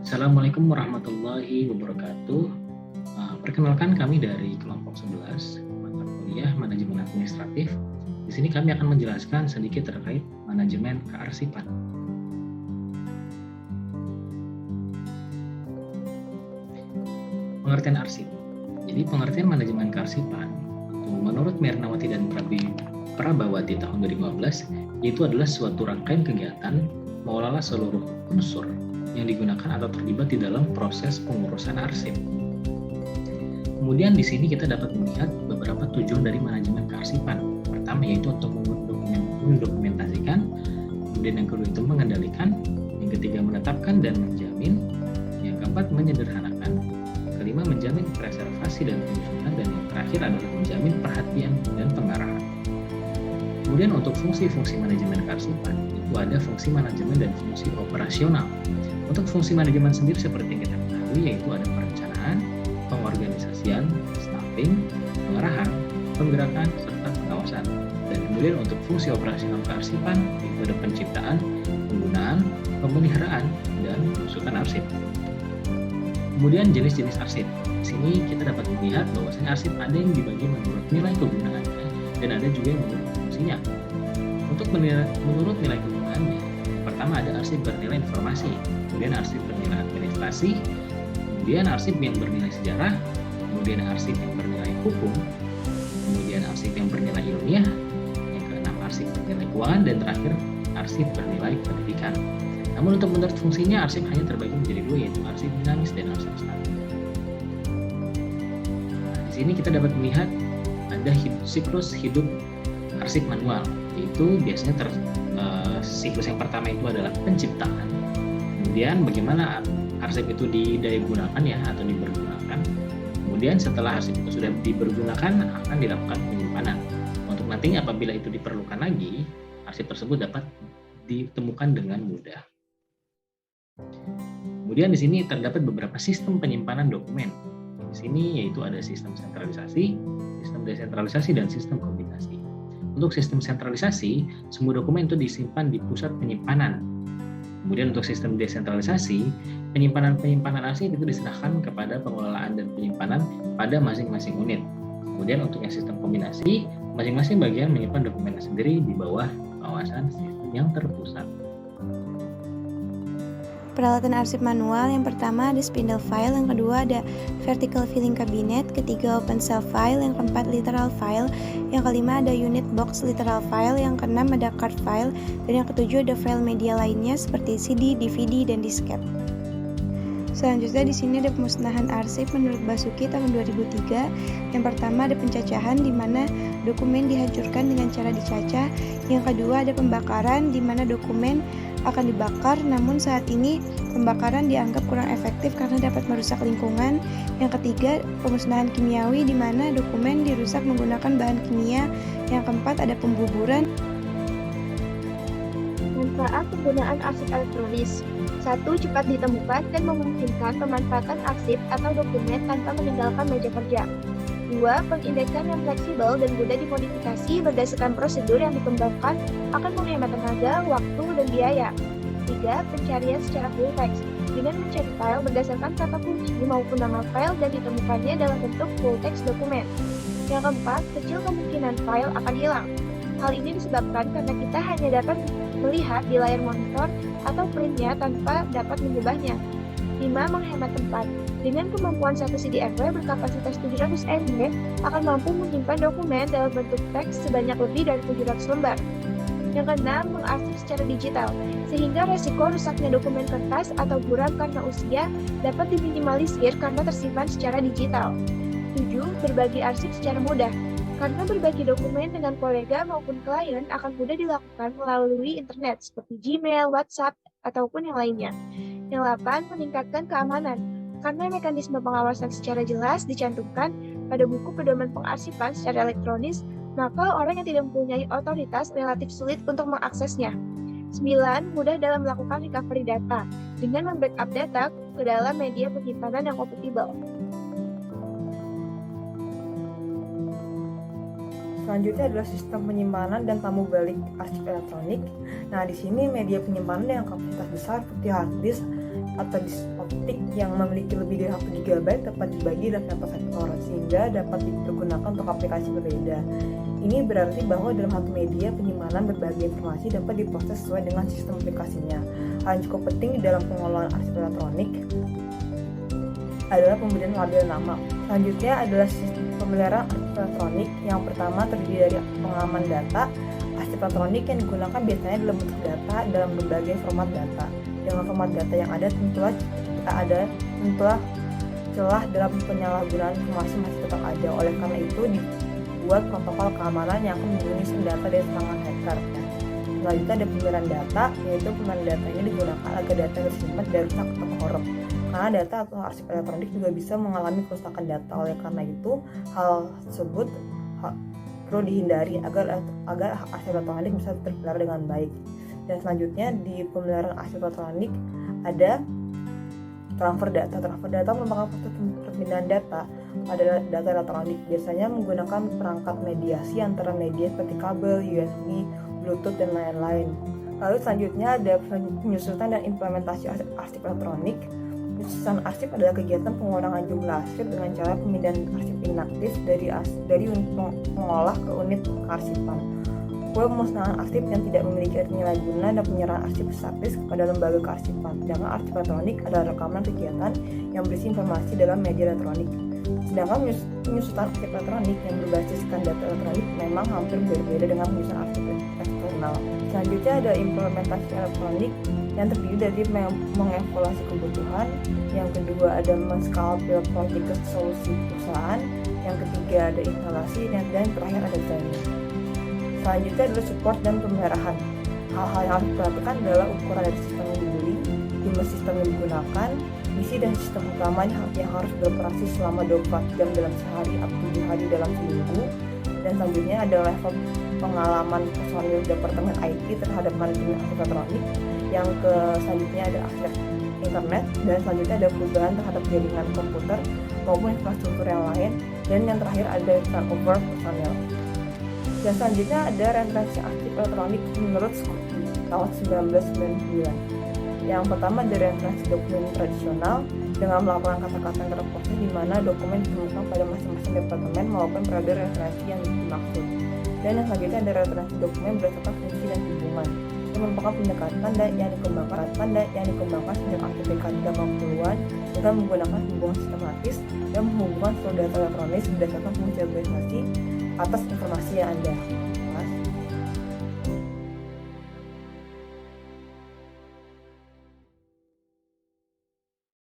Assalamualaikum warahmatullahi wabarakatuh. Perkenalkan kami dari kelompok 11, mata kuliah Manajemen Administratif. Di sini kami akan menjelaskan sedikit terkait manajemen kearsipan. Pengertian arsip. Jadi pengertian manajemen kearsipan menurut Mernawati dan Prabawati tahun 2015 itu adalah suatu rangkaian kegiatan mengelola seluruh unsur yang digunakan atau terlibat di dalam proses pengurusan arsip. Kemudian di sini kita dapat melihat beberapa tujuan dari manajemen kearsipan. Pertama yaitu untuk mendokumentasikan, kemudian yang kedua itu mengendalikan, yang ketiga menetapkan dan menjamin, yang keempat menyederhanakan, yang kelima menjamin preservasi dan penyusunan, dan yang terakhir adalah menjamin perhatian dan pengarahan. Kemudian untuk fungsi-fungsi manajemen kearsipan itu ada fungsi manajemen dan fungsi operasional. Untuk fungsi manajemen sendiri seperti yang kita ketahui yaitu ada perencanaan, pengorganisasian, staffing, pengarahan, penggerakan, serta pengawasan. Dan kemudian untuk fungsi operasional kearsipan itu ada penciptaan, penggunaan, pemeliharaan, dan penyusutan arsip. Kemudian jenis-jenis arsip. Di sini kita dapat melihat bahwasanya arsip ada yang dibagi menurut nilai kegunaannya dan ada juga yang menurut fungsinya. Untuk menurut nilai kegunaannya, pertama ada arsip bernilai informasi, kemudian arsip bernilai administrasi, kemudian arsip yang bernilai sejarah, kemudian arsip yang bernilai hukum, kemudian arsip yang bernilai ilmiah, yang keenam arsip bernilai keuangan, dan terakhir arsip bernilai pendidikan. Namun untuk menurut fungsinya arsip hanya terbagi menjadi dua yaitu arsip dinamis dan arsip statis. Di sini kita dapat melihat ada siklus hidup arsip manual, yaitu biasanya siklus yang pertama itu adalah penciptaan, kemudian bagaimana arsip itu digunakan ya atau dipergunakan, kemudian setelah arsip itu sudah dipergunakan akan dilakukan penyimpanan. Untuk nantinya apabila itu diperlukan lagi, arsip tersebut dapat ditemukan dengan mudah. Kemudian di sini terdapat beberapa sistem penyimpanan dokumen. Di sini yaitu ada sistem sentralisasi, sistem desentralisasi, dan sistem kombinasi. Untuk sistem sentralisasi, semua dokumen itu disimpan di pusat penyimpanan. Kemudian untuk sistem desentralisasi, penyimpanan arsip itu diserahkan kepada pengelolaan dan penyimpanan pada masing-masing unit. Kemudian untuk yang sistem kombinasi, masing-masing bagian menyimpan dokumennya sendiri di bawah pengawasan sistem yang terpusat. Peralatan arsip manual yang pertama ada spindle file, yang kedua ada vertical filling cabinet, ketiga open cell file, yang keempat literal file, yang kelima ada unit box literal file, yang keenam ada card file, dan yang ketujuh ada file media lainnya seperti CD, DVD, dan disket. Selanjutnya di sini ada pemusnahan arsip menurut Basuki tahun 2003. Yang pertama ada pencacahan di mana dokumen dihancurkan dengan cara dicacah. Yang kedua ada pembakaran di mana dokumen akan dibakar, namun saat ini pembakaran dianggap kurang efektif karena dapat merusak lingkungan. Yang ketiga, pemusnahan kimiawi di mana dokumen dirusak menggunakan bahan kimia. Yang keempat ada pembuburan. Manfaat penggunaan arsip elektronis. 1. Cepat ditemukan dan memungkinkan pemanfaatan arsip atau dokumen tanpa meninggalkan meja kerja. 2. Pengindeksan yang fleksibel dan mudah dimodifikasi berdasarkan prosedur yang dikembangkan akan menghemat tenaga, waktu, dan biaya. 3. Pencarian secara full text dengan mencari file berdasarkan kata kunci maupun nama file dan ditemukannya dalam bentuk full text dokumen. Yang keempat, kecil kemungkinan file akan hilang. Hal ini disebabkan karena kita hanya dapat melihat di layar monitor atau printnya tanpa dapat mengubahnya. 5. Menghemat tempat. Dengan kemampuan satu CD-RW berkapasitas 700 MB akan mampu menyimpan dokumen dalam bentuk teks sebanyak lebih dari 700 lembar. Yang keenam, mengarsip secara digital, sehingga resiko rusaknya dokumen kertas atau buram karena usia dapat diminimalisir karena tersimpan secara digital. 7. Berbagi arsip secara mudah. Karena berbagi dokumen dengan kolega maupun klien akan mudah dilakukan melalui internet seperti Gmail, WhatsApp, ataupun yang lainnya. Yang 8. Meningkatkan keamanan. Karena mekanisme pengawasan secara jelas dicantumkan pada buku pedoman pengarsipan secara elektronis, maka orang yang tidak mempunyai otoritas relatif sulit untuk mengaksesnya. 9. Mudah dalam melakukan recovery data dengan membackup data ke dalam media penyimpanan yang kompatibel. Selanjutnya adalah sistem penyimpanan dan tamu balik arsip elektronik. Nah, di sini media penyimpanan yang kapasitas besar seperti hard disk atau disk optik yang memiliki lebih dari 1 GB dapat dibagi dalam satu sektor sehingga dapat digunakan untuk aplikasi berbeda. Ini berarti bahwa dalam satu media penyimpanan berbagai informasi dapat diproses sesuai dengan sistem aplikasinya. Hal yang cukup penting di dalam pengelolaan arsip elektronik adalah pemberian label nama. Selanjutnya adalah sistem pemeliharaan arsip elektronik. Yang pertama terdiri dari pengalaman data. Arsip elektronik yang digunakan biasanya dalam bentuk data dalam berbagai format data. Dengan format data yang ada tentulah celah dalam penyalahgunaan informasi masih tetap ada. Oleh karena itu dibuat protokol keamanan yang akan melindungi data dari serangan hacker. Selanjutnya ada pemeliharaan data, yaitu pemeliharaan data ini digunakan agar data yang tersimpan tidak rusak atau korup. Karena data atau arsip elektronik juga bisa mengalami kerusakan data. Oleh karena itu, hal tersebut perlu dihindari agar arsip elektronik bisa terpelihara dengan baik. Dan selanjutnya di pemeliharaan arsip elektronik ada transfer data. Transfer data merupakan proses perpindahan data pada data elektronik, biasanya menggunakan perangkat mediasi antara media seperti kabel, USB, Bluetooth, dan lain-lain. Lalu selanjutnya ada penyusutan dan implementasi arsip elektronik. Penyusutan arsip adalah kegiatan pengurangan jumlah arsip dengan cara pemindahan arsip inaktif dari unit pengolah ke unit kearsipan. Pemusnahan arsip yang tidak memiliki nilai guna dan penyerahan arsip statis kepada lembaga kearsipan. Sedangkan arsip elektronik adalah rekaman kegiatan yang berisi informasi dalam media elektronik. Sedangkan penyusutan arsip elektronik yang berbasiskan data elektronik memang hampir berbeda dengan penyusutan arsip eksternal. Selanjutnya ada implementasi elektronik yang terdiri dari mengevaluasi kebutuhan. Yang kedua ada men-scale project ke solusi perusahaan. Yang ketiga ada instalasi, dan yang terakhir ada training. Selanjutnya adalah support dan pemeliharaan. Hal-hal yang harus diperhatikan adalah ukuran dari sistem yang dibeli, jumlah sistem yang digunakan, misi dan sistem utama yang harus beroperasi selama 24 jam dalam sehari atau 7 hari dalam seminggu. Dan selanjutnya ada level pengalaman personil Departemen IT terhadap manajemen arsip elektronik. Yang selanjutnya ada akses internet, dan selanjutnya ada perubahan terhadap jaringan komputer maupun infrastruktur yang lain. Dan yang terakhir ada turnover personil. Dan selanjutnya ada rentetan arsip elektronik menurut Skokie tahun 1999. Yang pertama ada rentetan dokumen tradisional dengan melakukan kata-kata yang terproses di mana dokumen ditemukan pada masing-masing departemen maupun periode referensi yang dimaksud. Dan yang selanjutnya ada referensi dokumen berdasarkan fungsi dan hubungan. Yang merupakan pendekatan yang dikembangkan sejak akhir dekade 80-an dengan menggunakan hubungan sistematis dan menghubungkan seluruh data elektronik berdasarkan fungsi organisasi atas informasi yang ada.